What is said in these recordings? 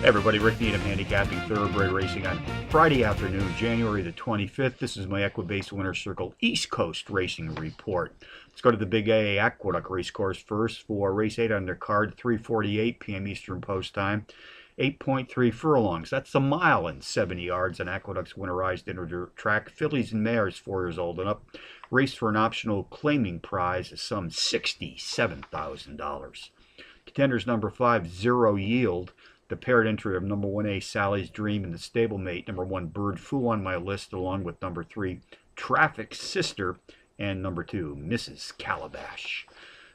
Hey everybody, Rick Needham handicapping thoroughbred racing on Friday afternoon, January the 25th. This is my Equibase Winner's Circle East Coast Racing Report. Let's go to the Big A Aqueduct Racecourse first for race 8 on their card, 3:48 p.m. Eastern Post Time. 8.3 furlongs. That's a mile and 70 yards on Aqueduct's winterized inner track. Fillies and mares 4 years old and up. Race for an optional claiming prize of some $67,000. Contenders number 5, Zero Yield. The paired entry of number 1A, Sally's Dream, and the stablemate, number 1, Bird Foo, on my list, along with number 3, Traffic Sister, and number 2, Mrs. Calabash.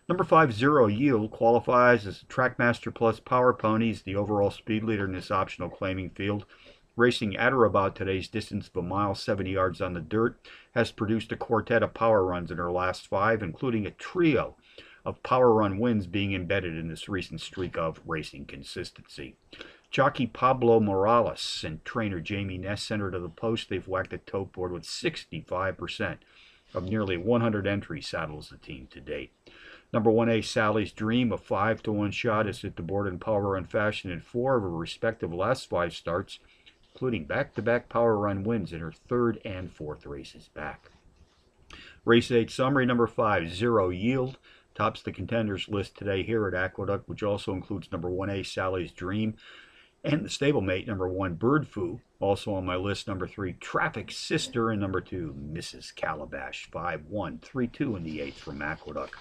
Number 5, Zero Yield, qualifies as a Trackmaster Plus Power Ponies, the overall speed leader in this optional claiming field. Racing at or about today's distance of a mile, 70 yards on the dirt, has produced a quartet of power runs in her last 5, including a trio of power run wins being embedded in this recent streak of racing consistency. Jockey Pablo Morales and trainer Jamie Ness sent her to the post. They've whacked the tote board with 65% of nearly 100 entries saddles the team to date. Number 1A, Sally's Dream, a 5-to-1 shot, has hit the board in power run fashion in 4 of her respective last 5 starts, including back-to-back power run wins in her 3rd and 4th races back. Race 8 summary, number 5, Zero Yield, tops the contenders list today here at Aqueduct, which also includes number 1A, Sally's Dream, and the stablemate, number 1, Bird Foo. Also on my list, number 3, Traffic Sister, and number 2, Mrs. Calabash. 5-1, 3-2 in the 8th from Aqueduct.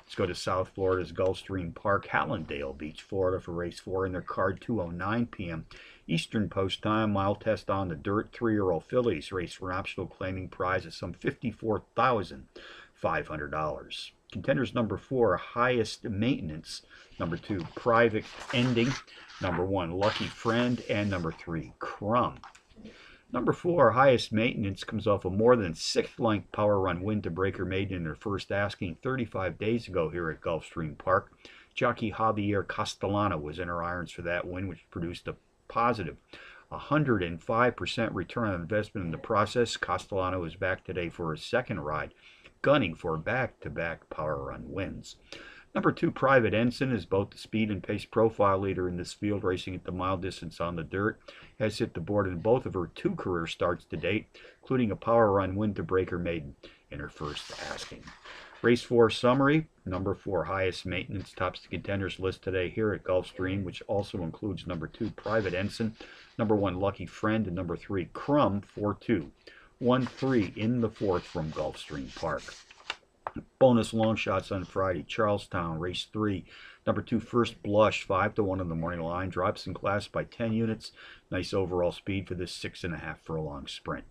Let's go to South Florida's Gulfstream Park, Hallandale Beach, Florida, for race 4 in their card, 2:09 p.m. Eastern Post Time. Mile test on the dirt. 3-year-old fillies race for an optional claiming prize of some $54,500. Contenders number 4, Highest Maintenance, number 2, Private Ending, number 1, Lucky Friend, and number 3, Crumb. Number 4, Highest Maintenance, comes off a more than 6th-length power run win to Breaker Maiden in their first asking 35 days ago here at Gulfstream Park. Jockey Javier Castellano was in her irons for that win, which produced a positive 105% return on investment in the process. Castellano is back today for his 2nd ride, gunning for back-to-back power run wins. Number 2, Private Ensign, is both the speed and pace profile leader in this field, racing at the mile distance on the dirt. Has hit the board in both of her 2 career starts to date, including a power run win to Breaker Maiden in her first asking. Race 4 summary, number 4, Highest Maintenance, tops the contenders list today here at Gulfstream, which also includes number 2, Private Ensign, number 1, Lucky Friend, and number 3, Crumb. 4-2. 1-3 in the 4th from Gulfstream Park. Bonus long shots on Friday. Charlestown, race 3. Number 2, First Blush, 5-1 on the morning line. Drops in class by 10 units. Nice overall speed for this 6.5 furlong sprint.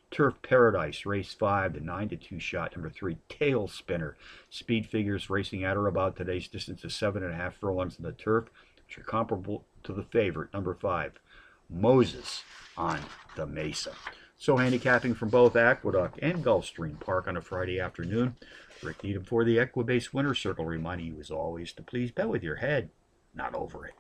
Turf Paradise, race 5, the 9-2 shot. Number 3, Tail Spinner. Speed figures racing at or about today's distance of 7.5 furlongs in the turf, which are comparable to the favorite, number 5, Moses, on the Mesa. So handicapping from both Aqueduct and Gulfstream Park on a Friday afternoon. Rick Needham for the Equibase Winner's Circle, reminding you as always to please bet with your head, not over it.